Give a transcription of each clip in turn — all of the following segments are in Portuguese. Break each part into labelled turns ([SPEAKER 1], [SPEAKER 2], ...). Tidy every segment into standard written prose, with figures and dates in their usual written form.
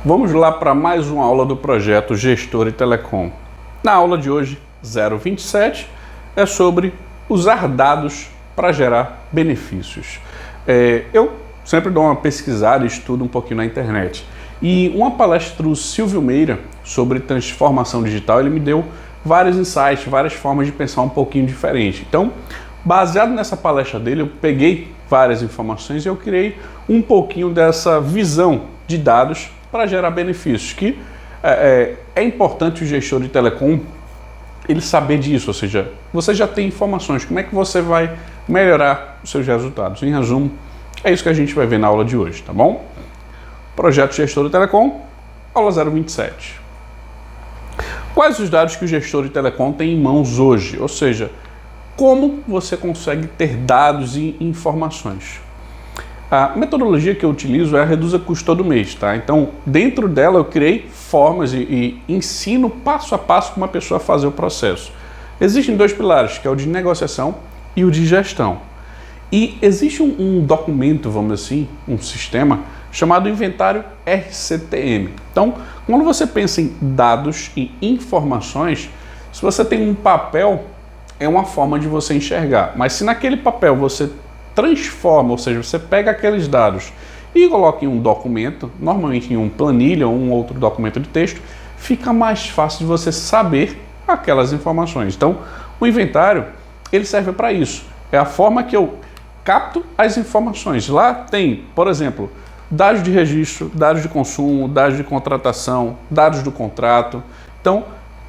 [SPEAKER 1] Vamos lá para mais uma aula do projeto Gestor e Telecom. Na aula de hoje, 027, é sobre usar dados para gerar benefícios. Eu sempre dou uma pesquisada e estudo um pouquinho na internet. E uma palestra do Silvio Meira sobre transformação digital, ele me deu vários insights, várias formas de pensar um pouquinho diferente. Então, baseado nessa palestra dele, eu peguei várias informações e eu criei um pouquinho dessa visão de dados para gerar benefícios, que é importante o gestor de telecom ele saber disso, ou seja, você já tem informações, como é que você vai melhorar os seus resultados. Em resumo, é isso que a gente vai ver na aula de hoje, tá bom? Projeto Gestor de Telecom, aula 027. Quais os dados que o gestor de telecom tem em mãos hoje? Ou seja, como você consegue ter dados e informações? A metodologia que eu utilizo é a Reduza Custo Todo Mês, tá? Então, dentro dela eu criei formas e ensino passo a passo como a pessoa fazer o processo. Existem dois pilares, que é o de negociação e o de gestão. E existe um documento, vamos dizer assim, um sistema chamado Inventário RCTM. Então, quando você pensa em dados e informações, se você tem um papel, é uma forma de você enxergar. Mas se naquele papel você transforma, ou seja, você pega aqueles dados e coloca em um documento, normalmente em uma planilha ou um outro documento de texto, fica mais fácil de você saber aquelas informações. Então, o inventário, ele serve para isso. É a forma que eu capto as informações. Lá tem, por exemplo, dados de registro, dados de consumo, dados de contratação, dados do contrato. Então,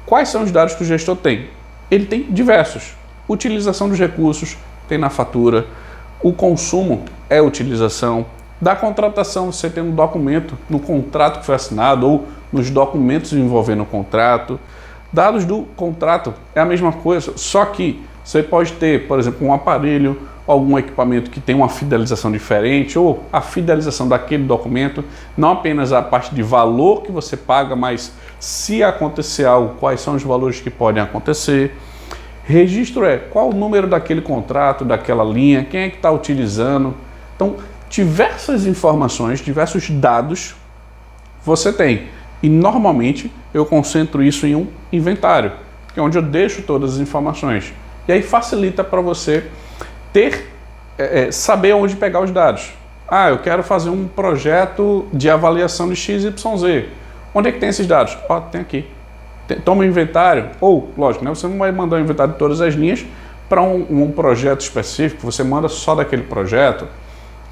[SPEAKER 1] quais são os dados que o gestor tem? Ele tem diversos. Utilização dos recursos, tem na fatura. O consumo é a utilização. Da contratação, você tem um documento no contrato que foi assinado ou nos documentos envolvendo o contrato. Dados do contrato é a mesma coisa, só que você pode ter, por exemplo, um aparelho, algum equipamento que tem uma fidelização diferente ou a fidelização daquele documento, não apenas a parte de valor que você paga, mas se acontecer algo, quais são os valores que podem acontecer. Registro é qual o número daquele contrato, daquela linha, quem é que está utilizando. Então, diversas informações, diversos dados você tem. E normalmente eu concentro isso em um inventário, que é onde eu deixo todas as informações. E aí facilita para você saber onde pegar os dados. Ah, eu quero fazer um projeto de avaliação de XYZ. Onde é que tem esses dados? Ó, tem aqui. Toma um inventário, ou, lógico, né, você não vai mandar um inventário de todas as linhas para um projeto específico, você manda só daquele projeto,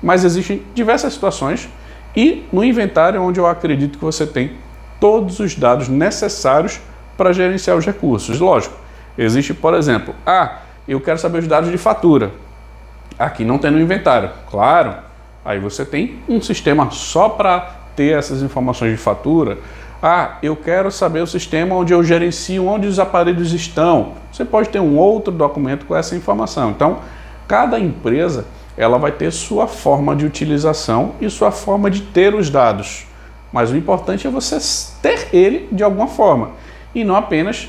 [SPEAKER 1] mas existem diversas situações e no inventário é onde eu acredito que você tem todos os dados necessários para gerenciar os recursos. Lógico, existe, por exemplo, eu quero saber os dados de fatura, aqui não tem no inventário, claro, aí você tem um sistema só para ter essas informações de fatura. Eu quero saber o sistema onde eu gerencio, onde os aparelhos estão. Você pode ter um outro documento com essa informação. Então, cada empresa ela vai ter sua forma de utilização e sua forma de ter os dados. Mas o importante é você ter ele de alguma forma e não apenas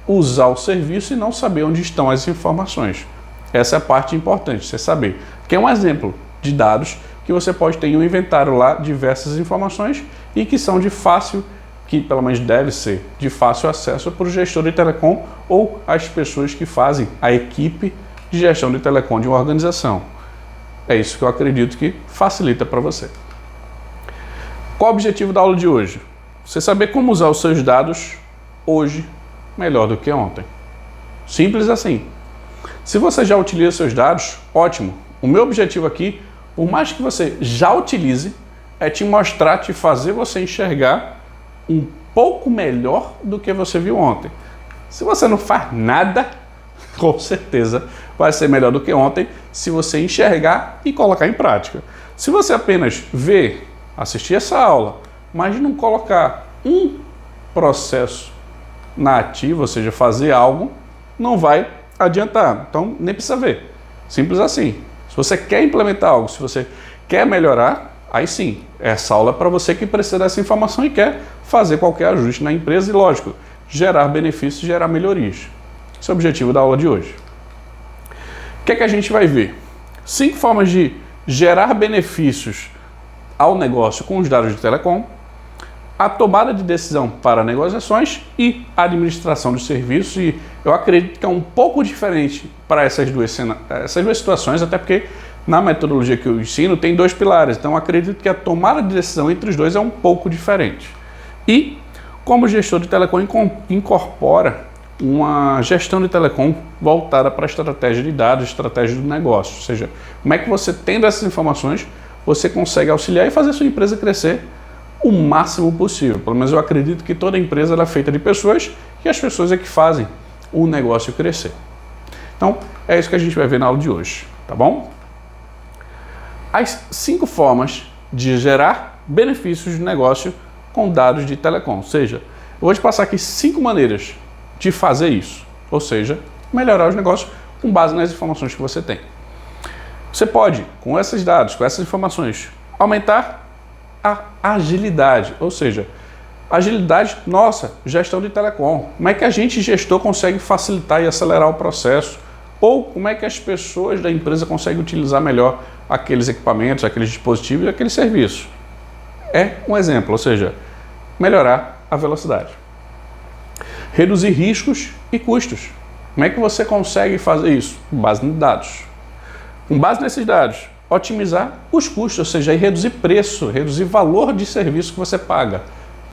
[SPEAKER 1] usar o serviço e não saber onde estão as informações. Essa é a parte importante, você saber. Que é um exemplo de dados que você pode ter em um inventário lá, diversas informações e que são de fácil, que pelo menos deve ser de fácil acesso para o gestor de telecom ou as pessoas que fazem a equipe de gestão de telecom de uma organização. É isso que eu acredito que facilita para você. Qual o objetivo da aula de hoje? Você saber como usar os seus dados hoje melhor do que ontem. Simples assim. Se você já utiliza seus dados, ótimo. O meu objetivo aqui, por mais que você já utilize, é te mostrar, te fazer você enxergar um pouco melhor do que você viu ontem. Se você não faz nada, com certeza vai ser melhor do que ontem se você enxergar e colocar em prática. Se você apenas ver, assistir essa aula, mas não colocar um processo na ativa, ou seja, fazer algo, não vai adiantar. Então, nem precisa ver. Simples assim. Se você quer implementar algo, se você quer melhorar, aí sim, essa aula é para você que precisa dessa informação e quer fazer qualquer ajuste na empresa e, lógico, gerar benefícios e gerar melhorias. Esse é o objetivo da aula de hoje. O que é que a gente vai ver? 5 formas de gerar benefícios ao negócio com os dados de telecom, a tomada de decisão para negociações e administração de serviços. E eu acredito que é um pouco diferente para essas duas situações, até porque na metodologia que eu ensino tem dois pilares. Então eu acredito que a tomada de decisão entre os dois é um pouco diferente. E como gestor de telecom incorpora uma gestão de telecom voltada para a estratégia de dados, estratégia do negócio. Ou seja, como é que você, tendo essas informações, você consegue auxiliar e fazer a sua empresa crescer o máximo possível. Pelo menos eu acredito que toda empresa é feita de pessoas e as pessoas é que fazem o negócio crescer. Então, é isso que a gente vai ver na aula de hoje, tá bom? As 5 formas de gerar benefícios de negócio com dados de telecom. Ou seja, eu vou te passar aqui 5 maneiras de fazer isso. Ou seja, melhorar os negócios com base nas informações que você tem. Você pode, com esses dados, com essas informações, aumentar a agilidade, ou seja, agilidade, nossa, gestão de telecom. Como é que a gente, gestor, consegue facilitar e acelerar o processo? Ou como é que as pessoas da empresa conseguem utilizar melhor aqueles equipamentos, aqueles dispositivos e aqueles serviços? É um exemplo, ou seja, melhorar a velocidade. Reduzir riscos e custos. Como é que você consegue fazer isso? Com base em dados. Com base nesses dados, otimizar os custos, ou seja, reduzir preço, reduzir valor de serviço que você paga,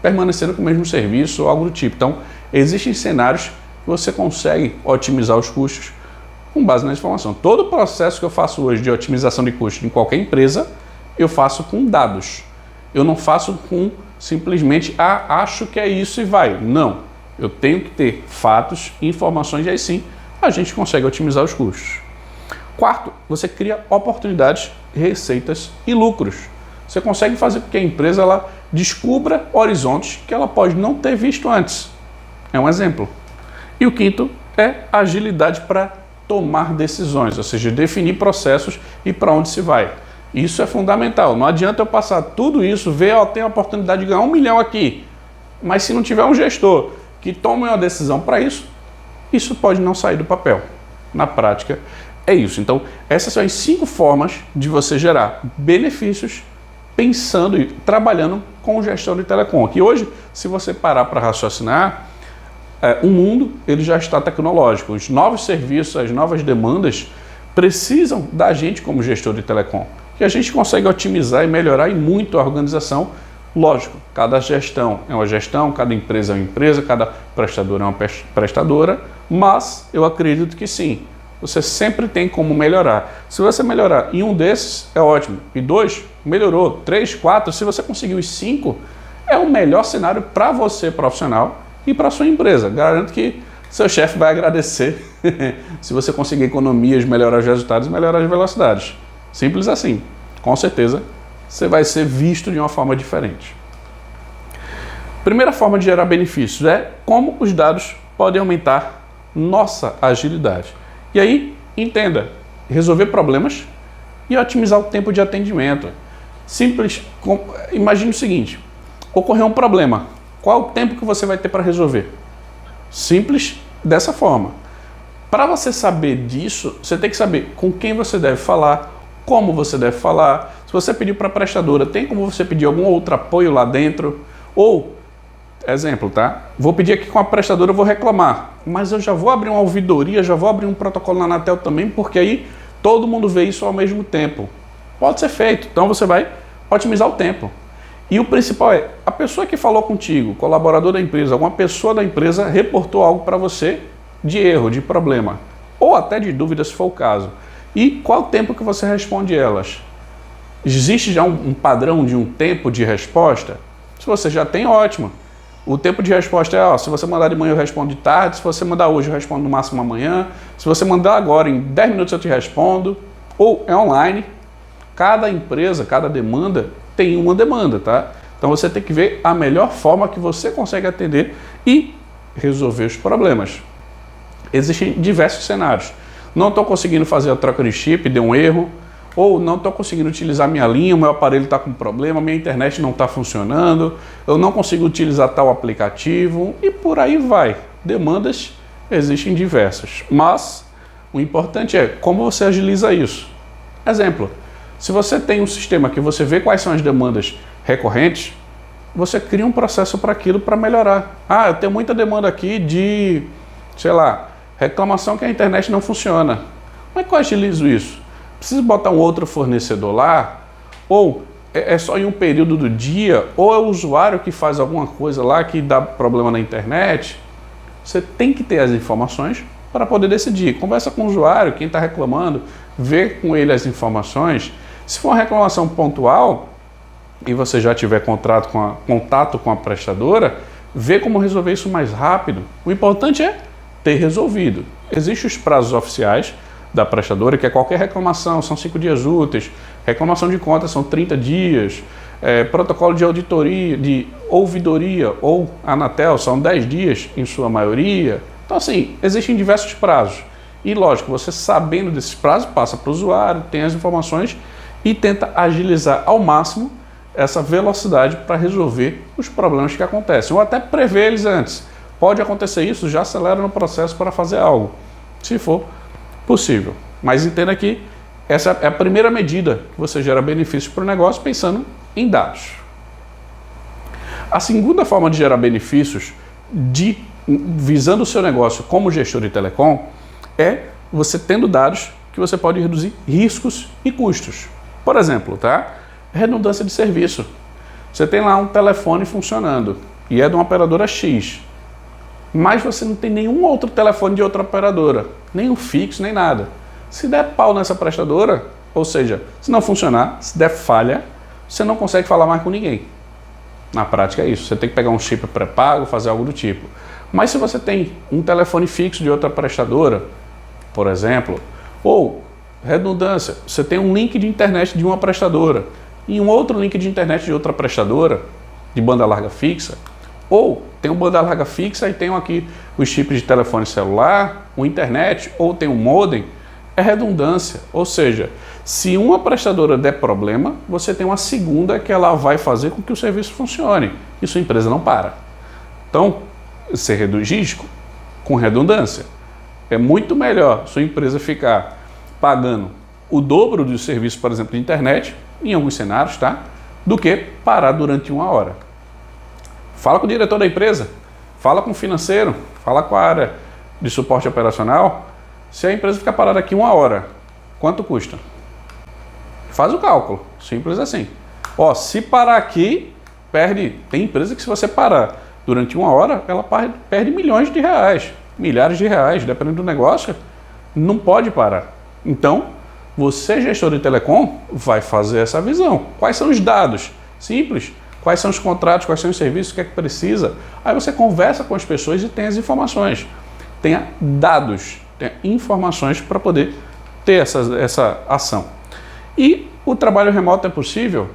[SPEAKER 1] permanecendo com o mesmo serviço ou algo do tipo. Então, existem cenários que você consegue otimizar os custos com base na informação. Todo o processo que eu faço hoje de otimização de custos em qualquer empresa, eu faço com dados. Eu não faço com simplesmente, acho que é isso e vai. Não. Eu tenho que ter fatos e informações e aí sim a gente consegue otimizar os custos. Quarto, você cria oportunidades, receitas e lucros. Você consegue fazer com que a empresa ela descubra horizontes que ela pode não ter visto antes. É um exemplo. E o quinto é agilidade para tomar decisões, ou seja, definir processos e para onde se vai. Isso é fundamental. Não adianta eu passar tudo isso, ver, tem a oportunidade de ganhar 1 milhão aqui, mas se não tiver um gestor que tome uma decisão para isso, isso pode não sair do papel. Na prática, é isso. Então, essas são as 5 formas de você gerar benefícios pensando e trabalhando com gestão de telecom. Que hoje, se você parar para raciocinar, o mundo ele já está tecnológico. Os novos serviços, as novas demandas precisam da gente como gestor de telecom. E a gente consegue otimizar e melhorar e muito a organização. Lógico, cada gestão é uma gestão, cada empresa é uma empresa, cada prestadora é uma prestadora, mas eu acredito que sim, você sempre tem como melhorar. Se você melhorar em um desses, é ótimo. E 2, melhorou. 3, 4, se você conseguiu os 5, é o melhor cenário para você profissional e para sua empresa. Garanto que seu chefe vai agradecer se você conseguir economias, melhorar os resultados e melhorar as velocidades. Simples assim. Com certeza, você vai ser visto de uma forma diferente. Primeira forma de gerar benefícios é como os dados podem aumentar nossa agilidade. E aí, entenda, resolver problemas e otimizar o tempo de atendimento. Simples, imagine o seguinte, ocorreu um problema, qual o tempo que você vai ter para resolver? Simples dessa forma. Para você saber disso, você tem que saber com quem você deve falar, como você deve falar. Se você pedir para a prestadora, tem como você pedir algum outro apoio lá dentro? Ou, exemplo, tá? Vou pedir aqui com a prestadora, eu vou reclamar, mas eu já vou abrir uma ouvidoria, já vou abrir um protocolo na Anatel também, porque aí todo mundo vê isso ao mesmo tempo. Pode ser feito, então você vai otimizar o tempo. E o principal é, a pessoa que falou contigo, colaborador da empresa, alguma pessoa da empresa reportou algo para você de erro, de problema, ou até de dúvida se for o caso. E qual o tempo que você responde elas? Existe já um padrão de um tempo de resposta? Se você já tem, ótimo. O tempo de resposta é, se você mandar de manhã eu respondo de tarde, se você mandar hoje eu respondo no máximo amanhã, se você mandar agora em 10 minutos eu te respondo, ou é online. Cada empresa, cada demanda tem uma demanda, tá? Então você tem que ver a melhor forma que você consegue atender e resolver os problemas. Existem diversos cenários. Não estou conseguindo fazer a troca de chip, deu um erro, ou não estou conseguindo utilizar minha linha, o meu aparelho está com problema, minha internet não está funcionando, eu não consigo utilizar tal aplicativo e por aí vai. Demandas existem diversas, mas o importante é como você agiliza isso. Exemplo, se você tem um sistema que você vê quais são as demandas recorrentes, você cria um processo para aquilo para melhorar. Ah, eu tenho muita demanda aqui de, sei lá, reclamação que a internet não funciona. Como é que eu agilizo isso? Preciso botar um outro fornecedor lá? Ou é só em um período do dia? Ou é o usuário que faz alguma coisa lá que dá problema na internet? Você tem que ter as informações para poder decidir. Conversa com o usuário, quem está reclamando, vê com ele as informações. Se for uma reclamação pontual e você já tiver contato com a prestadora, vê como resolver isso mais rápido. O importante é ter resolvido. Existem os prazos oficiais da prestadora, que é qualquer reclamação, são 5 dias úteis, reclamação de conta são 30 dias, protocolo de auditoria, de ouvidoria ou Anatel são 10 dias em sua maioria. Então assim, existem diversos prazos. E lógico, você sabendo desses prazos, passa para o usuário, tem as informações e tenta agilizar ao máximo essa velocidade para resolver os problemas que acontecem, ou até prever eles antes. Pode acontecer isso, já acelera no processo para fazer algo, se for possível. Mas entenda que essa é a primeira medida que você gera benefícios para o negócio pensando em dados. A segunda forma de gerar benefícios visando o seu negócio como gestor de telecom é você tendo dados que você pode reduzir riscos e custos. Por exemplo, redundância de serviço. Você tem lá um telefone funcionando e é de uma operadora X, mas você não tem nenhum outro telefone de outra operadora, nem um fixo, nem nada. Se der pau nessa prestadora, ou seja, se não funcionar, se der falha, você não consegue falar mais com ninguém. Na prática é isso, você tem que pegar um chip pré-pago, fazer algo do tipo. Mas se você tem um telefone fixo de outra prestadora, por exemplo, ou redundância, você tem um link de internet de uma prestadora e um outro link de internet de outra prestadora de banda larga fixa, ou tem um banda larga fixa e tem aqui os chips de telefone celular, o internet, ou tem um modem, é redundância. Ou seja, se uma prestadora der problema, você tem uma segunda que ela vai fazer com que o serviço funcione e sua empresa não para. Então, você reduz risco com redundância. É muito melhor sua empresa ficar pagando o dobro do serviço, por exemplo, de internet, em alguns cenários, do que parar durante 1 hora. Fala com o diretor da empresa, fala com o financeiro, fala com a área de suporte operacional. Se a empresa ficar parada aqui 1 hora, quanto custa? Faz o cálculo, simples assim. Se parar aqui, perde. Tem empresa que se você parar durante 1 hora, ela perde milhões de reais, milhares de reais, dependendo do negócio, não pode parar. Então, você, gestor de telecom, vai fazer essa visão. Quais são os dados? Simples. Quais são os contratos, quais são os serviços, o que é que precisa? Aí você conversa com as pessoas e tem as informações. Tenha dados, tenha informações para poder ter essa ação. E o trabalho remoto é possível.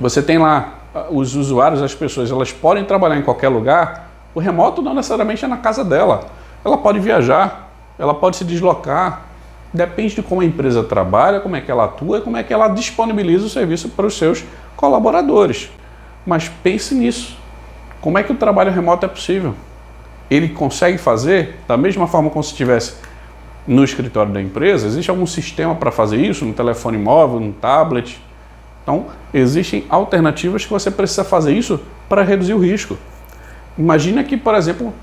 [SPEAKER 1] Você tem lá os usuários, as pessoas, elas podem trabalhar em qualquer lugar. O remoto não necessariamente é na casa dela. Ela pode viajar, ela pode se deslocar. Depende de como a empresa trabalha, como é que ela atua e como é que ela disponibiliza o serviço para os seus colaboradores. Mas pense nisso. Como é que o trabalho remoto é possível? Ele consegue fazer da mesma forma como se estivesse no escritório da empresa? Existe algum sistema para fazer isso? No telefone móvel, no tablet? Então, existem alternativas que você precisa fazer isso para reduzir o risco. Imagina que, por exemplo,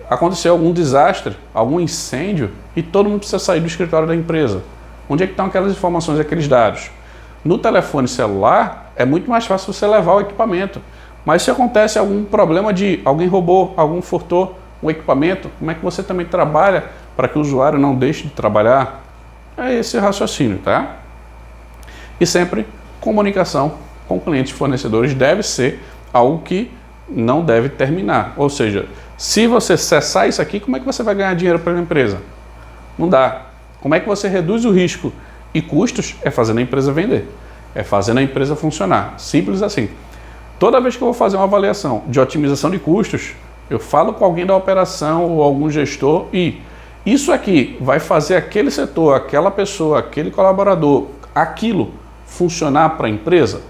[SPEAKER 1] aconteceu algum desastre, algum incêndio e todo mundo precisa sair do escritório da empresa. Onde é que estão aquelas informações, aqueles dados? No telefone celular é muito mais fácil você levar o equipamento. Mas se acontece algum problema de alguém roubou, algum furtou o equipamento, como é que você também trabalha para que o usuário não deixe de trabalhar? É esse raciocínio, tá? E sempre comunicação com clientes e fornecedores deve ser algo que não deve terminar. Ou seja, se você cessar isso aqui, como é que você vai ganhar dinheiro para a empresa? Não dá. Como é que você reduz o risco e custos? É fazendo a empresa vender. É fazendo a empresa funcionar. Simples assim. Toda vez que eu vou fazer uma avaliação de otimização de custos, eu falo com alguém da operação ou algum gestor e isso aqui vai fazer aquele setor, aquela pessoa, aquele colaborador, aquilo funcionar para a empresa?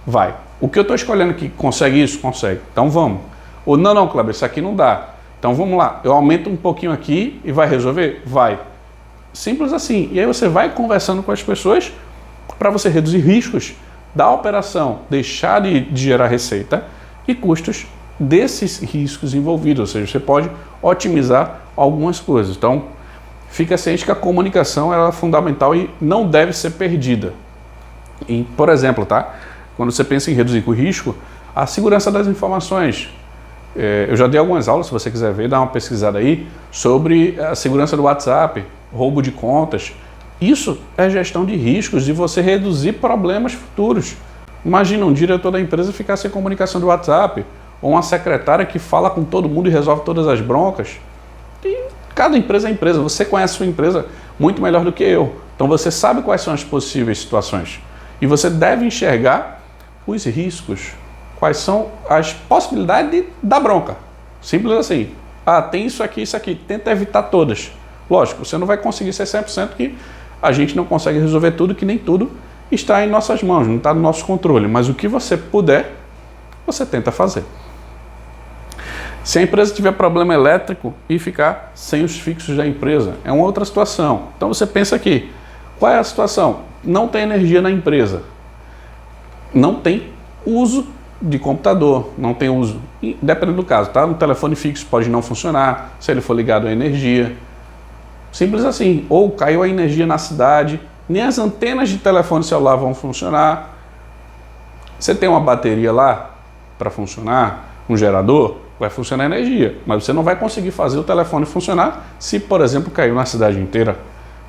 [SPEAKER 1] Vai. O que eu estou escolhendo aqui, consegue isso? Consegue. Então vamos. Ou não, Kleber, isso aqui não dá. Então vamos lá, eu aumento um pouquinho aqui e vai resolver? Vai. Simples assim. E aí você vai conversando com as pessoas para você reduzir riscos, da operação deixar de gerar receita e custos desses riscos envolvidos, ou seja, você pode otimizar algumas coisas. Então, fica ciente que a comunicação é fundamental e não deve ser perdida. E, por exemplo, quando você pensa em reduzir o risco, a segurança das informações. Eu já dei algumas aulas, se você quiser ver, dá uma pesquisada aí, sobre a segurança do WhatsApp, roubo de contas. Isso é gestão de riscos e você reduzir problemas futuros. Imagina um diretor da empresa ficar sem comunicação do WhatsApp, ou uma secretária que fala com todo mundo e resolve todas as broncas. E cada empresa é empresa, você conhece a sua empresa muito melhor do que eu. Então você sabe quais são as possíveis situações. E você deve enxergar os riscos. Quais são as possibilidades de dar bronca. Simples assim. Tem isso aqui, isso aqui. Tenta evitar todas. Lógico, você não vai conseguir ser 100%, que a gente não consegue resolver tudo, que nem tudo está em nossas mãos, não está no nosso controle. Mas o que você puder, você tenta fazer. Se a empresa tiver problema elétrico e ficar sem os fixos da empresa, é uma outra situação. Então você pensa aqui, qual é a situação? Não tem energia na empresa. Não tem uso de computador, não tem uso, dependendo do caso, tá? Um telefone fixo pode não funcionar, se ele for ligado à energia. Simples assim. Ou caiu a energia na cidade, nem as antenas de telefone celular vão funcionar. Você tem uma bateria lá para funcionar, um gerador, vai funcionar a energia, mas você não vai conseguir fazer o telefone funcionar se, por exemplo, caiu na cidade inteira.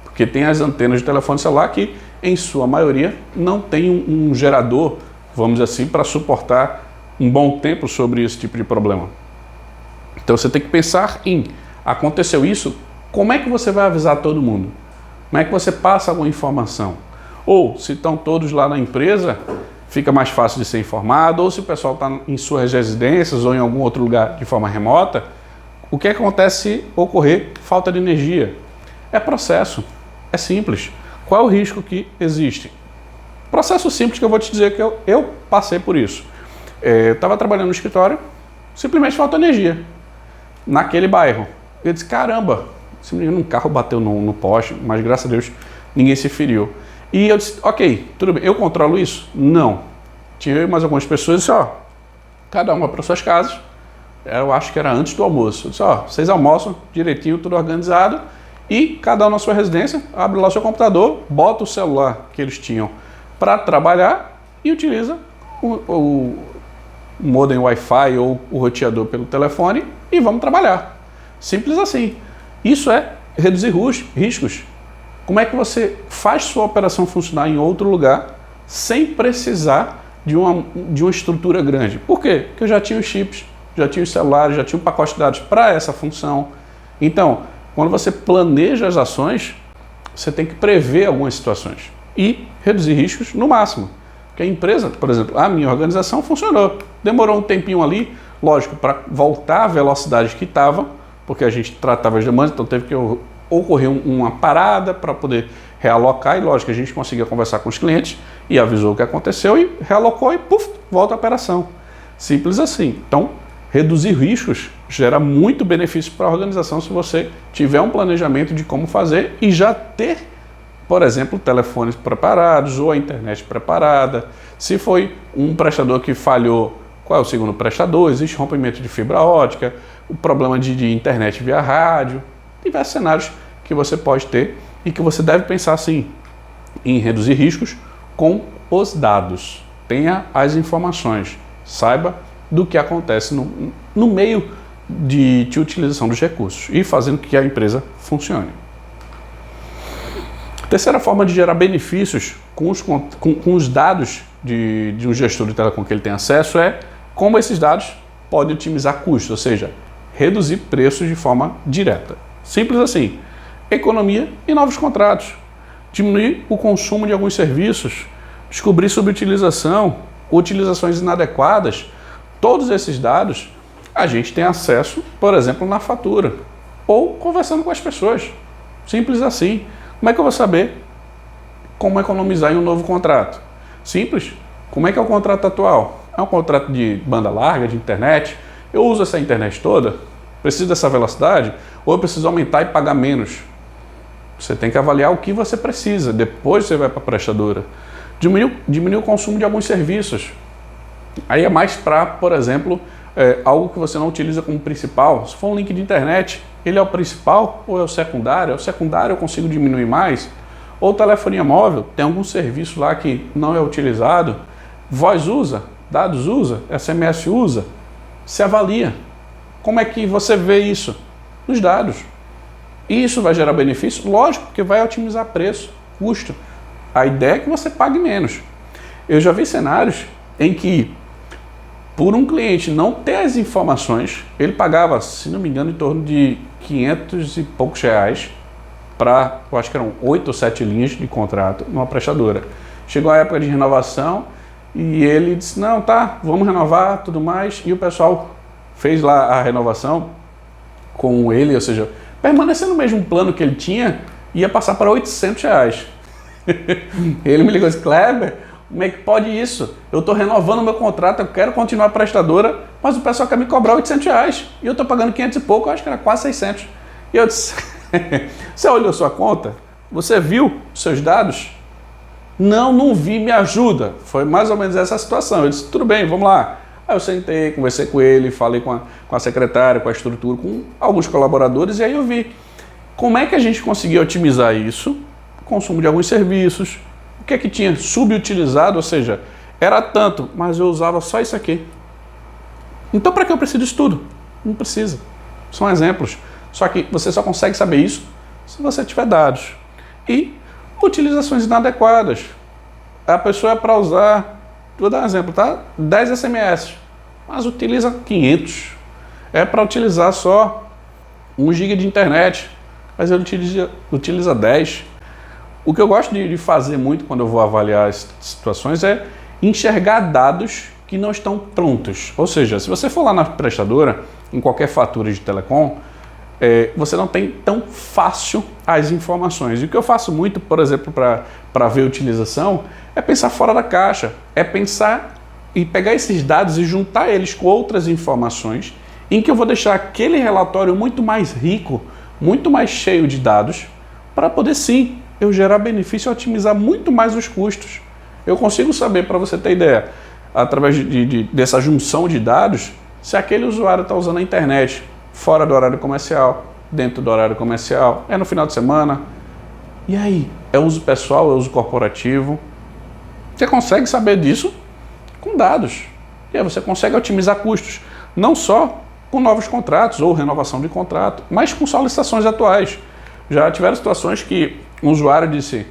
[SPEAKER 1] Porque tem as antenas de telefone celular que, em sua maioria, não tem um gerador, vamos dizer assim, para suportar um bom tempo sobre esse tipo de problema. Então você tem que pensar em, aconteceu isso, como é que você vai avisar todo mundo? Como é que você passa alguma informação? Ou, se estão todos lá na empresa, fica mais fácil de ser informado, ou se o pessoal está em suas residências ou em algum outro lugar de forma remota, o que acontece se ocorrer falta de energia? É processo, é simples. Qual é o risco que existe? Processo simples que eu vou te dizer que eu passei por isso. Eu estava trabalhando no escritório, simplesmente falta energia naquele bairro. Eu disse, caramba, simplesmente um carro bateu no poste, mas graças a Deus ninguém se feriu. E eu disse, ok, tudo bem, eu controlo isso? Não. Tinha mais algumas pessoas e disse, cada uma para suas casas. Eu acho que era antes do almoço. Eu disse, vocês almoçam direitinho, tudo organizado, e cada um na sua residência, abre lá o seu computador, bota o celular que eles tinham para trabalhar e utiliza o modem Wi-Fi ou o roteador pelo telefone e vamos trabalhar. Simples assim. Isso é reduzir riscos. Como é que você faz sua operação funcionar em outro lugar sem precisar de uma estrutura grande? Por quê? Porque eu já tinha os chips, já tinha os celulares, já tinha um pacote de dados para essa função. Então, quando você planeja as ações, você tem que prever algumas situações e reduzir riscos no máximo. Porque a empresa, por exemplo, a minha organização funcionou. Demorou um tempinho ali, lógico, para voltar à velocidade que estava, porque a gente tratava as demandas, então teve que ocorrer uma parada para poder realocar e, lógico, a gente conseguia conversar com os clientes e avisou o que aconteceu e realocou e, volta a operação. Simples assim. Então, reduzir riscos gera muito benefício para a organização se você tiver um planejamento de como fazer e já ter, por exemplo, telefones preparados ou a internet preparada. Se foi um prestador que falhou, qual é o segundo prestador? Existe rompimento de fibra ótica, o problema de internet via rádio, diversos cenários que você pode ter e que você deve pensar assim em reduzir riscos com os dados. Tenha as informações, saiba do que acontece no meio de utilização dos recursos e fazendo que a empresa funcione. Terceira forma de gerar benefícios com os dados de um gestor de telecom que ele tem acesso é como esses dados podem otimizar custos, ou seja, reduzir preços de forma direta. Simples assim, economia e novos contratos, diminuir o consumo de alguns serviços, descobrir subutilização, utilizações inadequadas. Todos esses dados a gente tem acesso, por exemplo, na fatura ou conversando com as pessoas. Simples assim. Como é que eu vou saber como economizar em um novo contrato? Simples. Como é que é o contrato atual? É um contrato de banda larga, de internet? Eu uso essa internet toda? Preciso dessa velocidade? Ou eu preciso aumentar e pagar menos? Você tem que avaliar o que você precisa. Depois você vai para a prestadora. Diminuir o consumo de alguns serviços. Aí é mais para, por exemplo, algo que você não utiliza como principal. Se for um link de internet, ele é o principal ou é o secundário? É o secundário, eu consigo diminuir mais. Ou telefonia móvel, tem algum serviço lá que não é utilizado. Voz usa, dados usa, SMS usa. Se avalia. Como é que você vê isso? Nos dados. E isso vai gerar benefício? Lógico, porque vai otimizar preço, custo. A ideia é que você pague menos. Eu já vi cenários em que, por um cliente não ter as informações, ele pagava, se não me engano, em torno de 500 e poucos reais para, eu acho que eram 8 ou 7 linhas de contrato numa prestadora. Chegou a época de renovação e ele disse, não, tá, vamos renovar, tudo mais. E o pessoal fez lá a renovação com ele, ou seja, permanecendo no mesmo plano que ele tinha, ia passar para 800 reais. Ele me ligou e disse, Kleber, como é que pode isso? Eu estou renovando meu contrato, eu quero continuar prestadora, mas o pessoal quer me cobrar 800 reais. E eu estou pagando 500 e pouco, eu acho que era quase 600. E eu disse, você olhou sua conta? Você viu os seus dados? Não vi, me ajuda. Foi mais ou menos essa situação. Eu disse, tudo bem, vamos lá. Aí eu sentei, conversei com ele, falei com a secretária, com a estrutura, com alguns colaboradores, e aí eu vi como é que a gente conseguia otimizar isso, o consumo de alguns serviços, o que é que tinha subutilizado, ou seja, era tanto, mas eu usava só isso aqui. Então para que eu preciso disso tudo? Não precisa. São exemplos. Só que você só consegue saber isso se você tiver dados. E utilizações inadequadas. A pessoa é para usar, vou dar um exemplo, tá? 10 SMS, mas utiliza 500. É para utilizar só 1 GB de internet, mas ele utiliza 10. O que eu gosto de fazer muito quando eu vou avaliar as situações é enxergar dados que não estão prontos. Ou seja, se você for lá na prestadora, em qualquer fatura de telecom, você não tem tão fácil as informações. E o que eu faço muito, por exemplo, para ver utilização, é pensar fora da caixa. É pensar e pegar esses dados e juntar eles com outras informações, em que eu vou deixar aquele relatório muito mais rico, muito mais cheio de dados, para poder sim eu gerar benefício e otimizar muito mais os custos. Eu consigo saber, para você ter ideia, através dessa junção de dados, se aquele usuário está usando a internet fora do horário comercial, dentro do horário comercial, é no final de semana. E aí? É uso pessoal, é uso corporativo? Você consegue saber disso com dados. E aí você consegue otimizar custos, não só com novos contratos ou renovação de contrato, mas com solicitações atuais. Já tiveram situações que um usuário disse,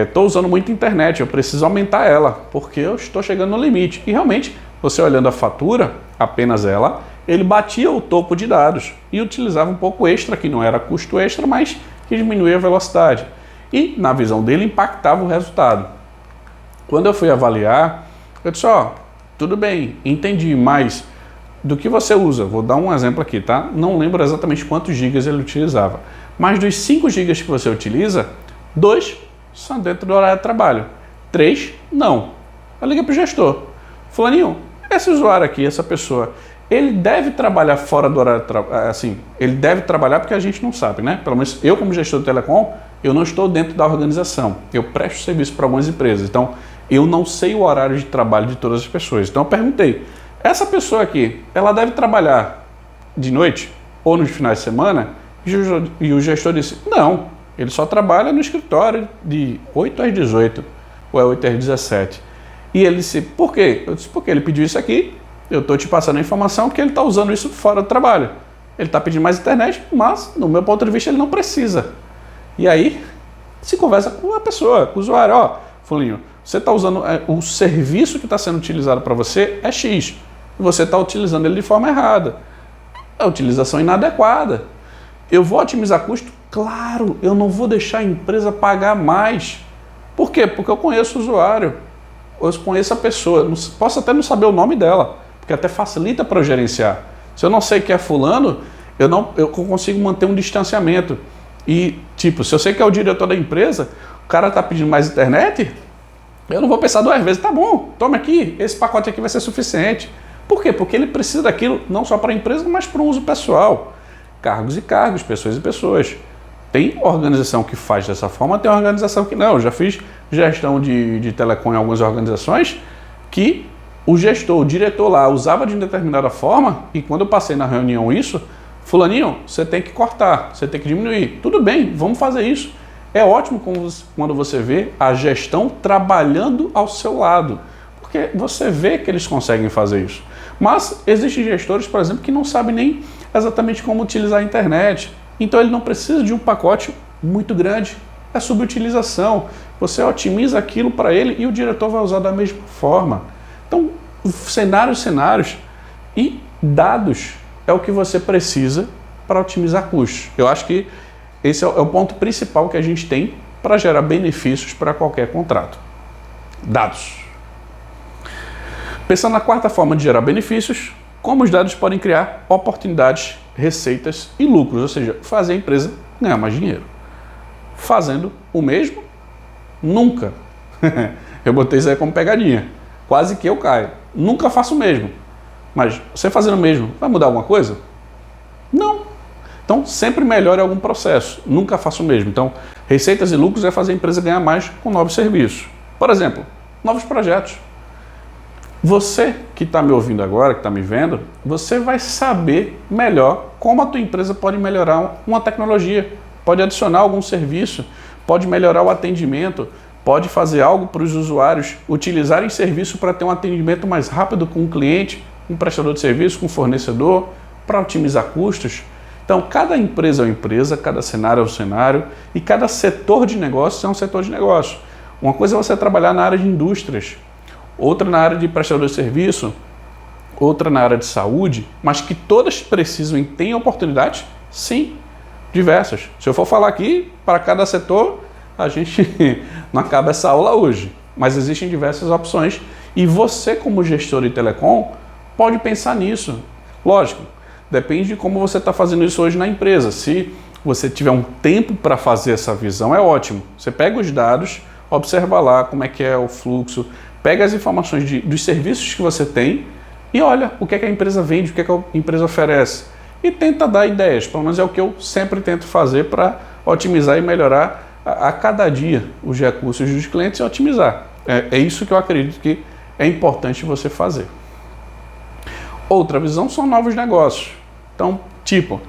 [SPEAKER 1] estou usando muito internet, eu preciso aumentar ela, porque eu estou chegando no limite. E realmente, você olhando a fatura, apenas ela, ele batia o topo de dados e utilizava um pouco extra, que não era custo extra, mas que diminuía a velocidade. E, na visão dele, impactava o resultado. Quando eu fui avaliar, eu disse, tudo bem, entendi, mas do que você usa? Vou dar um exemplo aqui, tá? Não lembro exatamente quantos gigas ele utilizava, mas dos 5 gigas que você utiliza, 2 são dentro do horário de trabalho, 3 não. Eu liguei para o gestor. Fulaninho, esse usuário aqui, essa pessoa, ele deve trabalhar fora do horário de trabalho, assim, ele deve trabalhar porque a gente não sabe, né? Pelo menos eu, como gestor de telecom, eu não estou dentro da organização. Eu presto serviço para algumas empresas, então eu não sei o horário de trabalho de todas as pessoas. Então eu perguntei, essa pessoa aqui, ela deve trabalhar de noite ou nos finais de semana? E o gestor disse, não, ele só trabalha no escritório de 8 às 18, ou é 8 às 17. E ele disse, por quê? Eu disse, porque ele pediu isso aqui, eu estou te passando a informação que ele está usando isso fora do trabalho. Ele está pedindo mais internet, mas, no meu ponto de vista, ele não precisa. E aí, se conversa com a pessoa, com o usuário, Fulinho, você está usando, o serviço que está sendo utilizado para você é X, e você está utilizando ele de forma errada. A utilização inadequada. Eu vou otimizar custo? Claro, eu não vou deixar a empresa pagar mais. Por quê? Porque eu conheço o usuário, eu conheço a pessoa, posso até não saber o nome dela, porque até facilita para eu gerenciar. Se eu não sei que é fulano, eu consigo manter um distanciamento. E, tipo, se eu sei que é o diretor da empresa, o cara está pedindo mais internet, eu não vou pensar 2 vezes, tá bom, toma aqui, esse pacote aqui vai ser suficiente. Por quê? Porque ele precisa daquilo não só para a empresa, mas para o uso pessoal. Cargos e cargos, pessoas e pessoas. Tem organização que faz dessa forma, tem organização que não. Eu já fiz gestão de telecom em algumas organizações que o gestor, o diretor lá usava de determinada forma e quando eu passei na reunião isso, fulaninho, você tem que cortar, você tem que diminuir. Tudo bem, vamos fazer isso. É ótimo quando você vê a gestão trabalhando ao seu lado, porque você vê que eles conseguem fazer isso. Mas existem gestores, por exemplo, que não sabem nem exatamente como utilizar a internet. Então ele não precisa de um pacote muito grande. É subutilização. Você otimiza aquilo para ele e o diretor vai usar da mesma forma. Então, cenários e dados é o que você precisa para otimizar custos. Eu acho que esse é o ponto principal que a gente tem para gerar benefícios para qualquer contrato. Dados. Pensando na quarta forma de gerar benefícios, como os dados podem criar oportunidades, receitas e lucros, ou seja, fazer a empresa ganhar mais dinheiro. Fazendo o mesmo? Nunca. Eu botei isso aí como pegadinha. Quase que eu caio. Nunca faço o mesmo. Mas você fazendo o mesmo, vai mudar alguma coisa? Não. Então, sempre melhore algum processo. Nunca faço o mesmo. Então, receitas e lucros é fazer a empresa ganhar mais com novos serviços. Por exemplo, novos projetos. Você que está me ouvindo agora, que está me vendo, você vai saber melhor como a tua empresa pode melhorar uma tecnologia, pode adicionar algum serviço, pode melhorar o atendimento, pode fazer algo para os usuários utilizarem serviço para ter um atendimento mais rápido com o cliente, com o prestador de serviço, com o fornecedor, para otimizar custos. Então, cada empresa é uma empresa, cada cenário é um cenário e cada setor de negócio é um setor de negócio. Uma coisa é você trabalhar na área de indústrias, outra na área de prestador de serviço, outra na área de saúde, mas que todas precisam e têm oportunidades? Sim, diversas. Se eu for falar aqui, para cada setor, a gente não acaba essa aula hoje. Mas existem diversas opções e você, como gestor de telecom, pode pensar nisso. Lógico, depende de como você está fazendo isso hoje na empresa. Se você tiver um tempo para fazer essa visão, é ótimo. Você pega os dados, observa lá como é que é o fluxo, pega as informações dos serviços que você tem e olha o que é que a empresa vende, o que é que a empresa oferece. E tenta dar ideias, pelo menos é o que eu sempre tento fazer para otimizar e melhorar a cada dia os recursos dos clientes e otimizar. É isso que eu acredito que é importante você fazer. Outra visão são novos negócios. Então, tipo,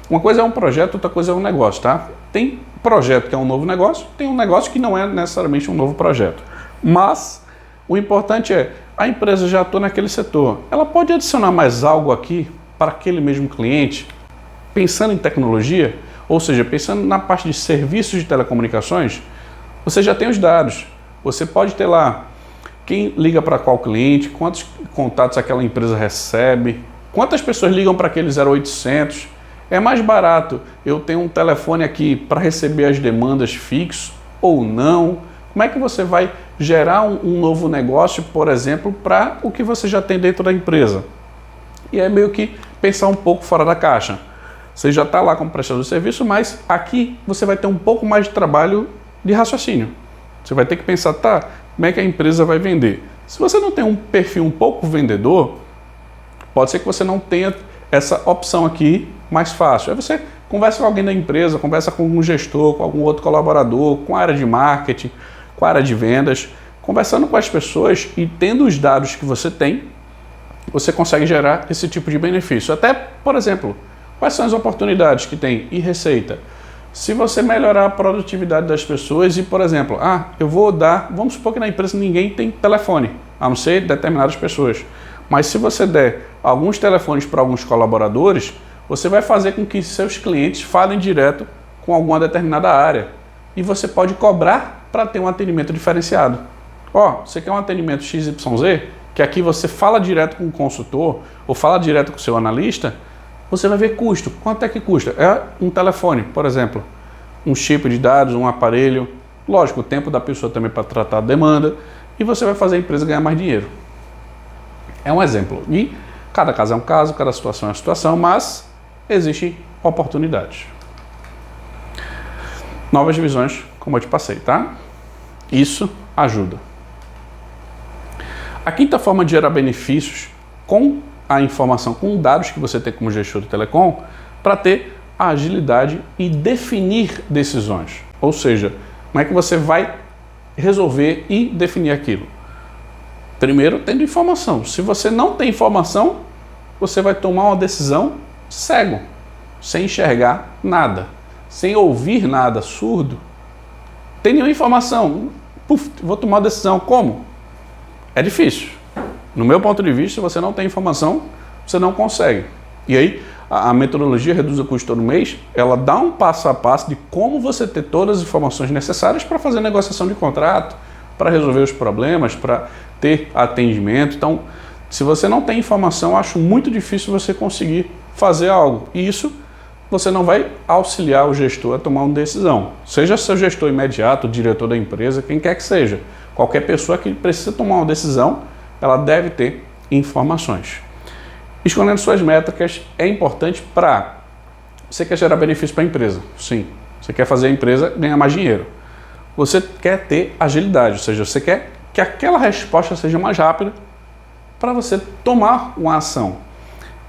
[SPEAKER 1] uma coisa é um projeto, outra coisa é um negócio, tá? Tem projeto que é um novo negócio, tem um negócio que não é necessariamente um novo projeto. Mas o importante é, a empresa já atua naquele setor, ela pode adicionar mais algo aqui para aquele mesmo cliente, pensando em tecnologia, ou seja, pensando na parte de serviços de telecomunicações, você já tem os dados, você pode ter lá quem liga para qual cliente, quantos contatos aquela empresa recebe, quantas pessoas ligam para aquele 0800, é mais barato eu tenho um telefone aqui para receber as demandas fixo ou não, como é que você vai gerar um novo negócio, por exemplo, para o que você já tem dentro da empresa? E é meio que pensar um pouco fora da caixa. Você já está lá como prestador de serviço, mas aqui você vai ter um pouco mais de trabalho de raciocínio. Você vai ter que pensar, tá, como é que a empresa vai vender? Se você não tem um perfil um pouco vendedor, pode ser que você não tenha essa opção aqui mais fácil. Aí você conversa com alguém da empresa, conversa com um gestor, com algum outro colaborador, com a área de marketing, com a área de vendas, conversando com as pessoas e tendo os dados que você tem, você consegue gerar esse tipo de benefício. Até, por exemplo, quais são as oportunidades que tem e receita? Se você melhorar a produtividade das pessoas e, por exemplo, eu vou dar, vamos supor que na empresa ninguém tem telefone, a não ser determinadas pessoas. Mas se você der alguns telefones para alguns colaboradores, você vai fazer com que seus clientes falem direto com alguma determinada área. E você pode cobrar para ter um atendimento diferenciado. Você quer um atendimento XYZ, que aqui você fala direto com o consultor ou fala direto com o seu analista, você vai ver custo. Quanto é que custa? É um telefone, por exemplo, um chip de dados, um aparelho. Lógico, o tempo da pessoa também para tratar a demanda e você vai fazer a empresa ganhar mais dinheiro. É um exemplo. E cada caso é um caso, cada situação é uma situação, mas existem oportunidades. Novas divisões, como eu te passei, tá? Isso ajuda. A quinta forma de gerar benefícios com a informação, com dados que você tem como gestor de telecom, para ter a agilidade e definir decisões. Ou seja, como é que você vai resolver e definir aquilo? Primeiro, tendo informação. Se você não tem informação, você vai tomar uma decisão cego, sem enxergar nada, sem ouvir nada, surdo. Tem nenhuma informação. Puf, vou tomar uma decisão. Como? É difícil. No meu ponto de vista, se você não tem informação, você não consegue. E aí, a metodologia Reduz o Custo Todo Mês, ela dá um passo a passo de como você ter todas as informações necessárias para fazer negociação de contrato, para resolver os problemas, para ter atendimento. Então, se você não tem informação, acho muito difícil você conseguir fazer algo. E isso você não vai auxiliar o gestor a tomar uma decisão. Seja seu gestor imediato, o diretor da empresa, quem quer que seja. Qualquer pessoa que precisa tomar uma decisão, ela deve ter informações. Escolhendo suas métricas é importante para... Você quer gerar benefício para a empresa? Sim. Você quer fazer a empresa ganhar mais dinheiro. Você quer ter agilidade, ou seja, você quer que aquela resposta seja mais rápida para você tomar uma ação.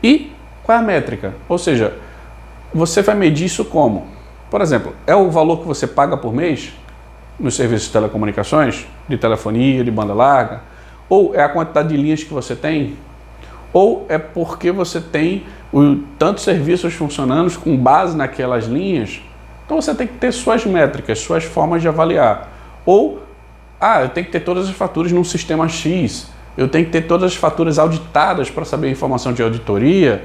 [SPEAKER 1] E qual é a métrica? Ou seja, você vai medir isso como? Por exemplo, é o valor que você paga por mês nos serviços de telecomunicações, de telefonia, de banda larga? Ou é a quantidade de linhas que você tem? Ou é porque você tem tantos serviços funcionando com base naquelas linhas? Então você tem que ter suas métricas, suas formas de avaliar. Ou, eu tenho que ter todas as faturas num sistema X, eu tenho que ter todas as faturas auditadas para saber a informação de auditoria.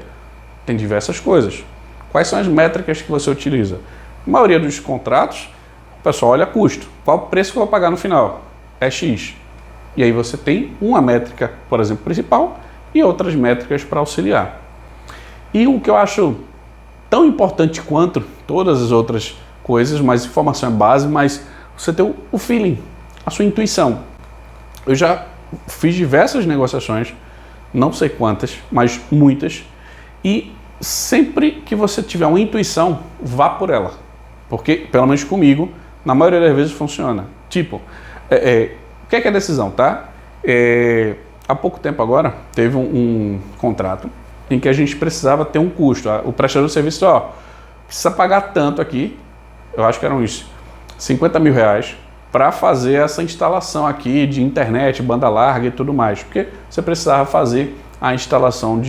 [SPEAKER 1] Tem diversas coisas. Quais são as métricas que você utiliza? A maioria dos contratos, o pessoal olha custo. Qual o preço que eu vou pagar no final? É X. E aí você tem uma métrica, por exemplo, principal, e outras métricas para auxiliar. E o que eu acho tão importante quanto todas as outras coisas, mas informação é base, mas você tem o feeling, a sua intuição. Eu já fiz diversas negociações, não sei quantas, mas muitas, e sempre que você tiver uma intuição, vá por ela. Porque, pelo menos comigo, na maioria das vezes funciona. Tipo, o que é decisão, tá? Há pouco tempo agora, teve um contrato em que a gente precisava ter um custo. O prestador de serviço, precisa pagar tanto aqui, eu acho que eram uns 50 mil reais, para fazer essa instalação aqui de internet, banda larga e tudo mais. Porque você precisava fazer a instalação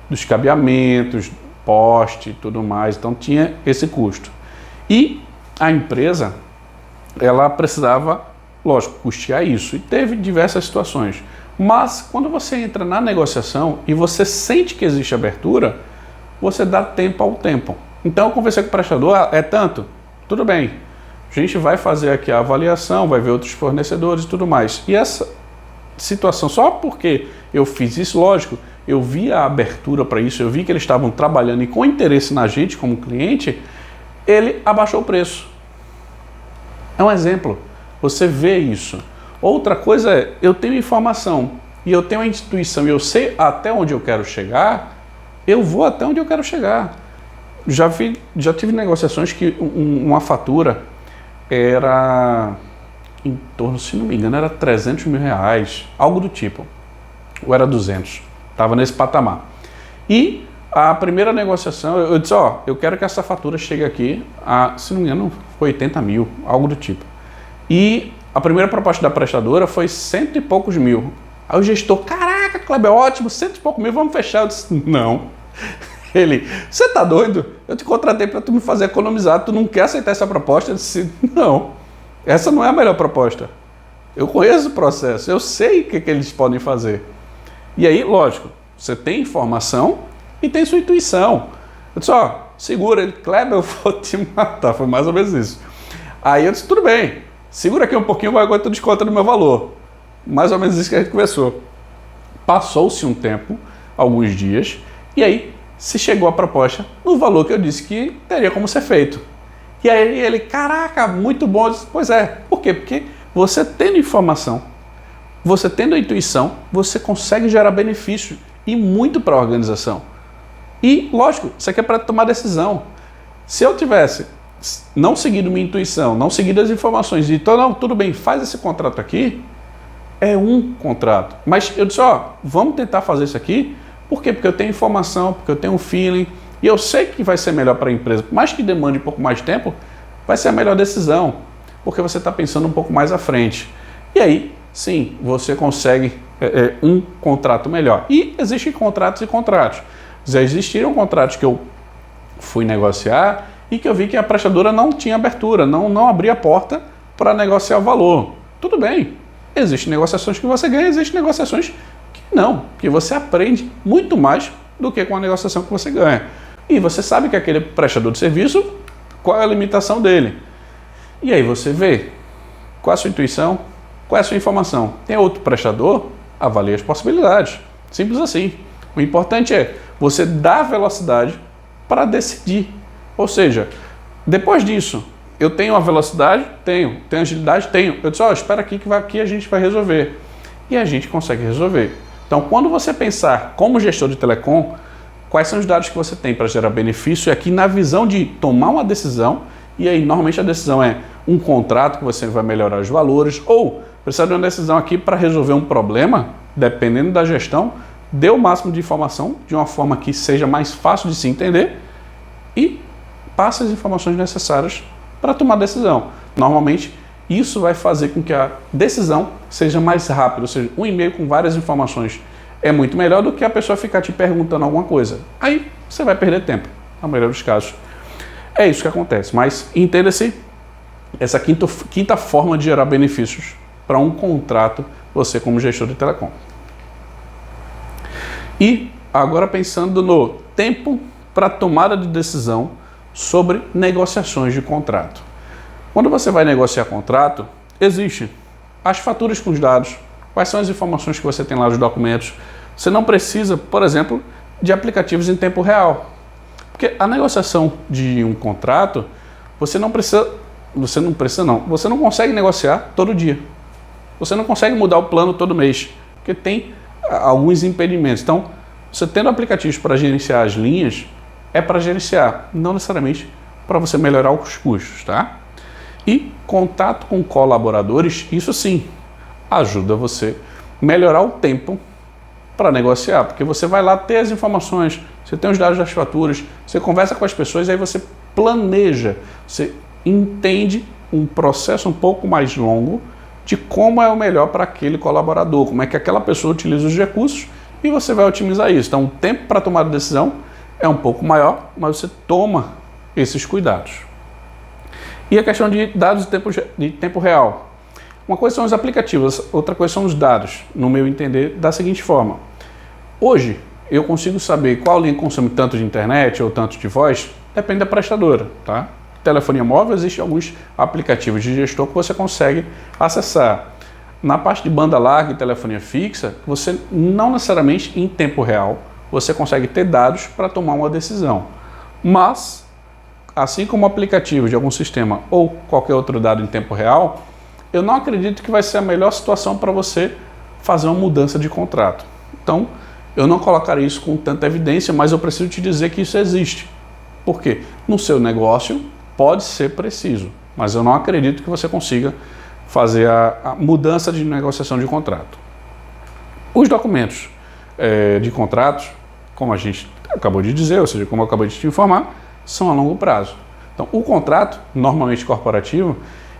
[SPEAKER 1] dos cabeamentos, poste e tudo mais. Então tinha esse custo. E a empresa, ela precisava, lógico, custear isso. E teve diversas situações. Mas quando você entra na negociação e você sente que existe abertura, você dá tempo ao tempo. Então eu conversei com o prestador, é tanto? Tudo bem. A gente vai fazer aqui a avaliação, vai ver outros fornecedores e tudo mais. E essa situação, só porque eu fiz isso, lógico, eu vi a abertura para isso, eu vi que eles estavam trabalhando e com interesse na gente como cliente, ele abaixou o preço. É um exemplo. Você vê isso. Outra coisa é, eu tenho informação e eu tenho a intuição e eu sei até onde eu quero chegar, eu vou até onde eu quero chegar. Já tive negociações que uma fatura era em torno, se não me engano, era 300 mil reais, algo do tipo, ou era 200, estava nesse patamar. E a primeira negociação, eu disse, eu quero que essa fatura chegue aqui a, se não me engano, foi 80 mil, algo do tipo. E a primeira proposta da prestadora foi 100 e poucos mil. Aí o gestor, caraca, Kleber, ótimo, 100 e poucos mil, vamos fechar. Eu disse, não. Ele, você tá doido? Eu te contratei para tu me fazer economizar, tu não quer aceitar essa proposta? Eu disse, não, essa não é a melhor proposta. Eu conheço o processo, eu sei o que eles podem fazer. E aí, lógico, você tem informação e tem sua intuição. Eu disse, segura ele, Kleber, eu vou te matar. Foi mais ou menos isso. Aí eu disse, tudo bem, segura aqui um pouquinho, vai aguentar o desconto do meu valor. Mais ou menos isso que a gente conversou. Passou-se um tempo, alguns dias, e aí se chegou a proposta no valor que eu disse que teria como ser feito. E aí ele, caraca, muito bom. Eu disse, pois é. Por quê? Porque você tendo informação, você tendo a intuição, você consegue gerar benefício e muito para a organização. E, lógico, isso aqui é para tomar decisão. Se eu tivesse não seguido minha intuição, não seguido as informações, então, não, tudo bem, faz esse contrato aqui, é um contrato. Mas eu disse, vamos tentar fazer isso aqui. Por quê? Porque eu tenho informação, porque eu tenho um feeling, e eu sei que vai ser melhor para a empresa. Por mais que demande um pouco mais de tempo, vai ser a melhor decisão. porque você está pensando um pouco mais à frente. E aí, sim, você consegue um contrato melhor. E existem contratos e contratos. Já existiram contratos que eu fui negociar e que eu vi que a prestadora não tinha abertura, não abria a porta para negociar o valor. Tudo bem, existem negociações que você ganha, existem negociações que não, que você aprende muito mais do que com a negociação que você ganha. E você sabe que aquele prestador de serviço, qual é a limitação dele. E aí você vê qual é a sua intuição, qual é a sua informação. Tem outro prestador, avalie as possibilidades. Simples assim. O importante é você dar velocidade para decidir. Ou seja, depois disso, eu tenho a velocidade? Tenho agilidade? Tenho. Eu disse, espera aqui que aqui a gente vai resolver. E a gente consegue resolver. Então, quando você pensar como gestor de telecom, quais são os dados que você tem para gerar benefício? E aqui na visão de tomar uma decisão, e aí normalmente a decisão é um contrato que você vai melhorar os valores, ou precisa de uma decisão aqui para resolver um problema, dependendo da gestão, dê o máximo de informação de uma forma que seja mais fácil de se entender e passe as informações necessárias para tomar a decisão. Normalmente, isso vai fazer com que a decisão seja mais rápida, ou seja, um e-mail com várias informações é muito melhor do que a pessoa ficar te perguntando alguma coisa. Aí você vai perder tempo, na maioria dos casos. É isso que acontece, mas entenda-se essa quinta forma de gerar benefícios para um contrato, você como gestor de telecom. E agora pensando no tempo para tomada de decisão sobre negociações de contrato. Quando você vai negociar contrato, existem as faturas com os dados, quais são as informações que você tem lá nos documentos. Você não precisa, por exemplo, de aplicativos em tempo real. Porque a negociação de um contrato, você não consegue negociar todo dia. Você não consegue mudar o plano todo mês, porque tem alguns impedimentos. Então, você tendo aplicativos para gerenciar as linhas, é para gerenciar, não necessariamente para você melhorar os custos, tá? E contato com colaboradores, isso sim, ajuda você a melhorar o tempo para negociar, porque você vai lá ter as informações, você tem os dados das faturas, você conversa com as pessoas, aí você planeja, você entende um processo um pouco mais longo de como é o melhor para aquele colaborador, como é que aquela pessoa utiliza os recursos e você vai otimizar isso. Então, o tempo para tomar a decisão é um pouco maior, mas você toma esses cuidados. E a questão de dados de tempo real. Uma coisa são os aplicativos, outra coisa são os dados, no meu entender, da seguinte forma. Hoje, eu consigo saber qual linha consome tanto de internet ou tanto de voz, depende da prestadora, tá? Telefonia móvel, existem alguns aplicativos de gestor que você consegue acessar. Na parte de banda larga e telefonia fixa, você não necessariamente em tempo real, você consegue ter dados para tomar uma decisão. Mas, assim como o aplicativo de algum sistema ou qualquer outro dado em tempo real, eu não acredito que vai ser a melhor situação para você fazer uma mudança de contrato. Então, eu não colocaria isso com tanta evidência, mas eu preciso te dizer que isso existe. Por quê? No seu negócio pode ser preciso, mas eu não acredito que você consiga fazer a mudança de negociação de contrato. Os documentos de contratos, como a gente acabou de dizer, ou seja, como eu acabei de te informar, são a longo prazo. Então, o contrato, normalmente corporativo,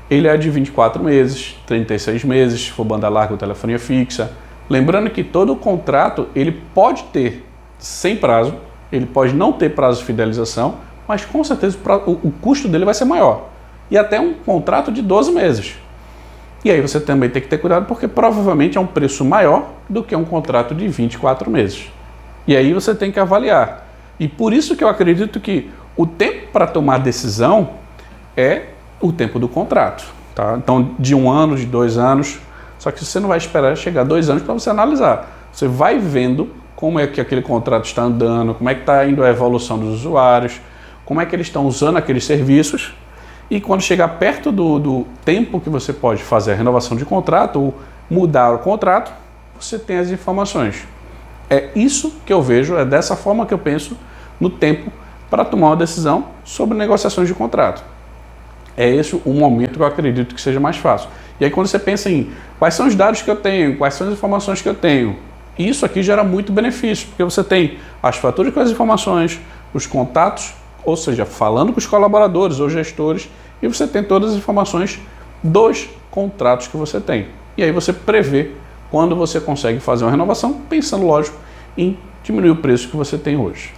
[SPEAKER 1] ele é de 24 meses, 36 meses, se for banda larga ou telefonia fixa. Lembrando que todo contrato, ele pode ter sem prazo, ele pode não ter prazo de fidelização, mas com certeza o custo dele vai ser maior. E até um contrato de 12 meses. E aí você também tem que ter cuidado, porque provavelmente é um preço maior do que um contrato de 24 meses. E aí você tem que avaliar. E por isso que eu acredito que o tempo para tomar decisão é o tempo do contrato. Tá? Então, de 1 ano, de 2 anos. Só que você não vai esperar chegar a 2 anos para você analisar. Você vai vendo como é que aquele contrato está andando, como é que está indo a evolução dos usuários, como é que eles estão usando aqueles serviços. E quando chegar perto do tempo que você pode fazer a renovação de contrato ou mudar o contrato, você tem as informações. É isso que eu vejo, é dessa forma que eu penso no tempo para tomar uma decisão sobre negociações de contrato. É esse o momento que eu acredito que seja mais fácil. E aí quando você pensa em quais são os dados que eu tenho, quais são as informações que eu tenho, isso aqui gera muito benefício, porque você tem as faturas com as informações, os contatos, ou seja, falando com os colaboradores ou gestores, e você tem todas as informações dos contratos que você tem. E aí você prevê quando você consegue fazer uma renovação, pensando, lógico, em diminuir o preço que você tem hoje.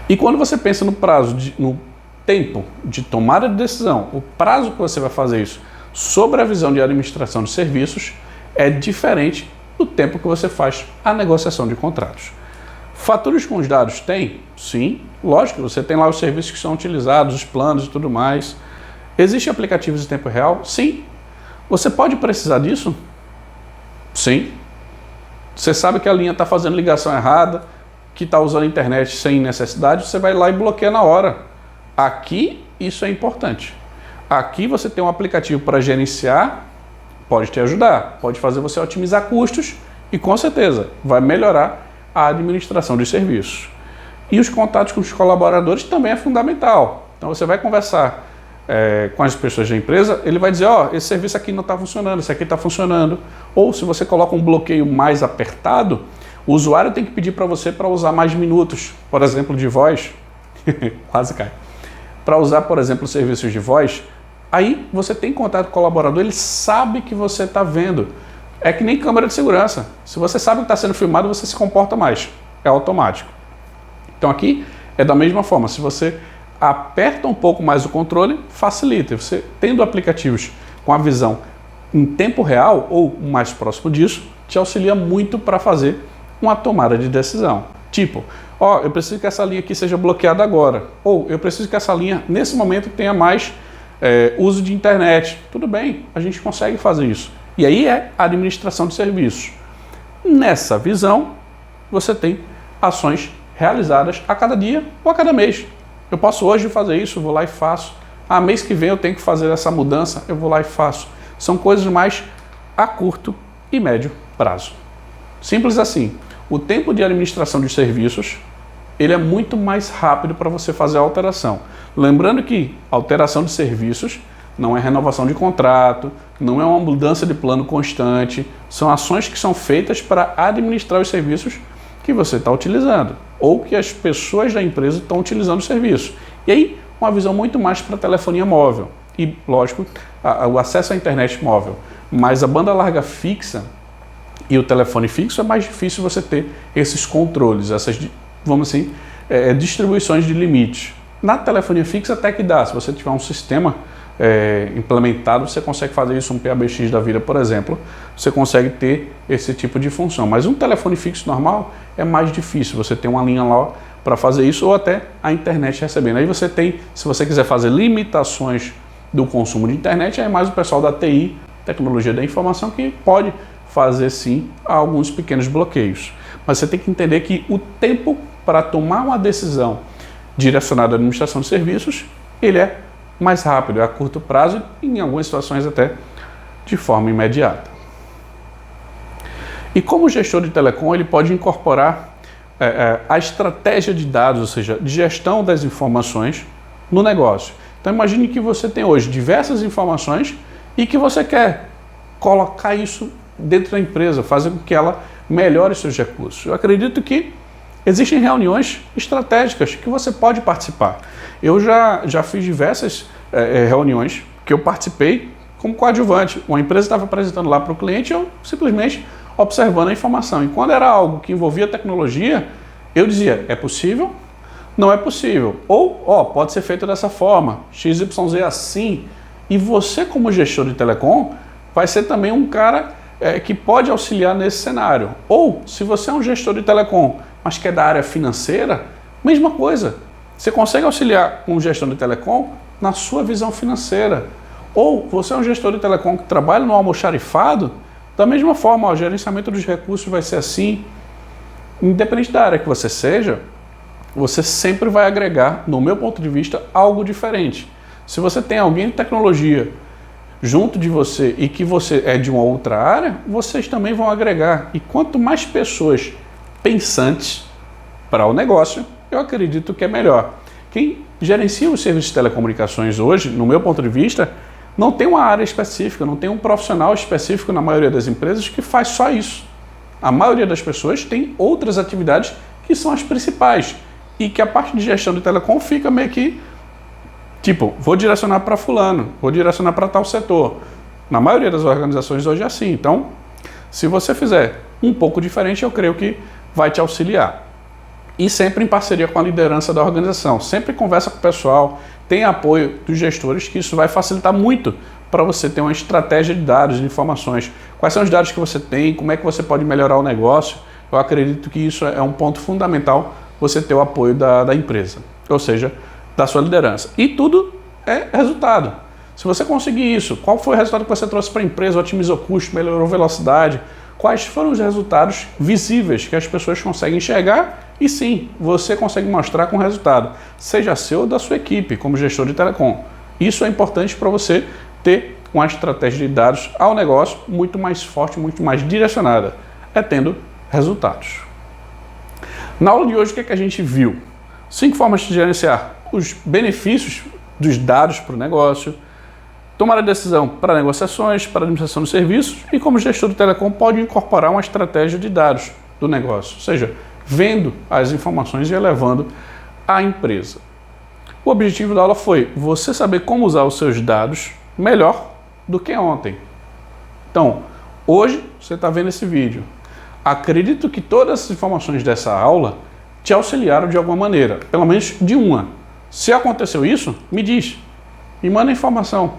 [SPEAKER 1] E quando você pensa no prazo, no tempo de tomada de decisão, o prazo que você vai fazer isso sobre a visão de administração de serviços é diferente do tempo que você faz a negociação de contratos. Faturas com os dados tem? Sim, lógico, você tem lá os serviços que são utilizados, os planos e tudo mais. Existem aplicativos em tempo real? Sim. Você pode precisar disso? Sim. Você sabe que a linha está fazendo ligação errada, que está usando a internet sem necessidade, você vai lá e bloqueia na hora. Aqui, isso é importante. Aqui você tem um aplicativo para gerenciar, pode te ajudar, pode fazer você otimizar custos e, com certeza, vai melhorar a administração dos serviços. E os contatos com os colaboradores também é fundamental. Então, você vai conversar com as pessoas da empresa, ele vai dizer, ó, esse serviço aqui não está funcionando, esse aqui está funcionando. Ou se você coloca um bloqueio mais apertado, o usuário tem que pedir para você para usar mais minutos, por exemplo, de voz. Quase cai. Para usar, por exemplo, serviços de voz, aí você tem contato com o colaborador, ele sabe que você está vendo. É que nem câmera de segurança. Se você sabe que está sendo filmado, você se comporta mais. É automático. Então aqui é da mesma forma. Se você aperta um pouco mais o controle, facilita. Você tendo aplicativos com a visão em tempo real ou mais próximo disso, te auxilia muito para fazer uma tomada de decisão. Tipo, ó, eu preciso que essa linha aqui seja bloqueada agora. Ou eu preciso que essa linha, nesse momento, tenha mais uso de internet. Tudo bem, a gente consegue fazer isso. E aí é a administração de serviços. Nessa visão, você tem ações realizadas a cada dia ou a cada mês. Eu posso hoje fazer isso, vou lá e faço. Mês que vem eu tenho que fazer essa mudança, eu vou lá e faço. São coisas mais a curto e médio prazo. Simples assim. O tempo de administração de serviços, ele é muito mais rápido para você fazer a alteração. Lembrando que alteração de serviços não é renovação de contrato, não é uma mudança de plano constante, são ações que são feitas para administrar os serviços que você está utilizando ou que as pessoas da empresa estão utilizando o serviço. E aí, uma visão muito mais para a telefonia móvel e, lógico, o acesso à internet móvel. Mas a banda larga fixa e o telefone fixo é mais difícil você ter esses controles, essas, vamos assim, distribuições de limites. Na telefonia fixa até que dá, se você tiver um sistema implementado, você consegue fazer isso, um PABX da vida, por exemplo, você consegue ter esse tipo de função. Mas um telefone fixo normal é mais difícil, você tem uma linha lá para fazer isso ou até a internet recebendo. Aí você tem, se você quiser fazer limitações do consumo de internet, é mais o pessoal da TI, tecnologia da informação, que pode fazer sim alguns pequenos bloqueios. Mas você tem que entender que o tempo para tomar uma decisão direcionada à administração de serviços, ele é mais rápido, é a curto prazo e em algumas situações até de forma imediata. E como gestor de telecom, ele pode incorporar a estratégia de dados, ou seja, de gestão das informações no negócio. Então imagine que você tem hoje diversas informações e que você quer colocar isso dentro da empresa, fazer com que ela melhore seus recursos. Eu acredito que existem reuniões estratégicas que você pode participar. Eu já fiz diversas reuniões que eu participei como coadjuvante. Uma empresa estava apresentando lá para o cliente, eu simplesmente observando a informação. E quando era algo que envolvia tecnologia, eu dizia, é possível? Não é possível. Ou, pode ser feito dessa forma, XYZ assim. E você, como gestor de telecom, vai ser também um cara que pode auxiliar nesse cenário. Ou, se você é um gestor de telecom, mas que é da área financeira, mesma coisa. Você consegue auxiliar um gestor de telecom na sua visão financeira. Ou você é um gestor de telecom que trabalha no almoxarifado, da mesma forma, o gerenciamento dos recursos vai ser assim. Independente da área que você seja, você sempre vai agregar, no meu ponto de vista, algo diferente. Se você tem alguém de tecnologia junto de você e que você é de uma outra área, vocês também vão agregar. E quanto mais pessoas pensantes para o negócio, eu acredito que é melhor. Quem gerencia os serviços de telecomunicações hoje, no meu ponto de vista, não tem uma área específica, não tem um profissional específico na maioria das empresas que faz só isso. A maioria das pessoas tem outras atividades que são as principais e que a parte de gestão de telecom fica meio que Tipo, vou direcionar para fulano, vou direcionar para tal setor. Na maioria das organizações hoje é assim. Então, se você fizer um pouco diferente, eu creio que vai te auxiliar. E sempre em parceria com a liderança da organização. Sempre conversa com o pessoal, tem apoio dos gestores, que isso vai facilitar muito para você ter uma estratégia de dados, de informações. Quais são os dados que você tem, como é que você pode melhorar o negócio. Eu acredito que isso é um ponto fundamental, você ter o apoio da empresa, ou seja, da sua liderança. E tudo é resultado. Se você conseguir isso, qual foi o resultado que você trouxe para a empresa? Otimizou custo, melhorou velocidade? Quais foram os resultados visíveis que as pessoas conseguem enxergar? E sim, você consegue mostrar com resultado, seja seu ou da sua equipe, como gestor de telecom. Isso é importante para você ter uma estratégia de dados ao negócio muito mais forte, muito mais direcionada, tendo resultados. Na aula de hoje, o que é que a gente viu? 5 formas de gerenciar os benefícios dos dados para o negócio, tomar a decisão para negociações, para administração de serviços e como gestor de telecom pode incorporar uma estratégia de dados do negócio, ou seja, vendo as informações e elevando a empresa. O objetivo da aula foi você saber como usar os seus dados melhor do que ontem. Então, hoje você está vendo esse vídeo. Acredito que todas as informações dessa aula te auxiliaram de alguma maneira, pelo menos de uma. Se aconteceu isso, me diz, me manda informação,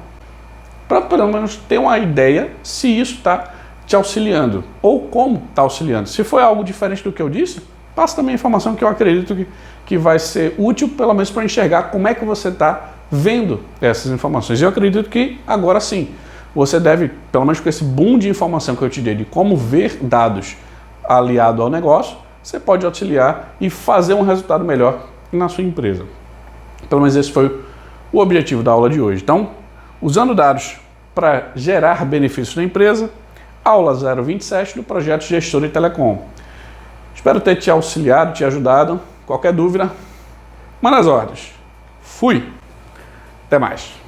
[SPEAKER 1] para pelo menos ter uma ideia se isso está te auxiliando ou como está auxiliando. Se foi algo diferente do que eu disse, passa também a informação que eu acredito que vai ser útil, pelo menos para enxergar como é que você está vendo essas informações. E eu acredito que agora sim, você deve, pelo menos com esse boom de informação que eu te dei de como ver dados aliado ao negócio, você pode auxiliar e fazer um resultado melhor na sua empresa. Pelo menos esse foi o objetivo da aula de hoje. Então, usando dados para gerar benefícios na empresa, aula 027 do projeto Gestor de Telecom. Espero ter te auxiliado, te ajudado. Qualquer dúvida, manda as ordens. Fui! Até mais!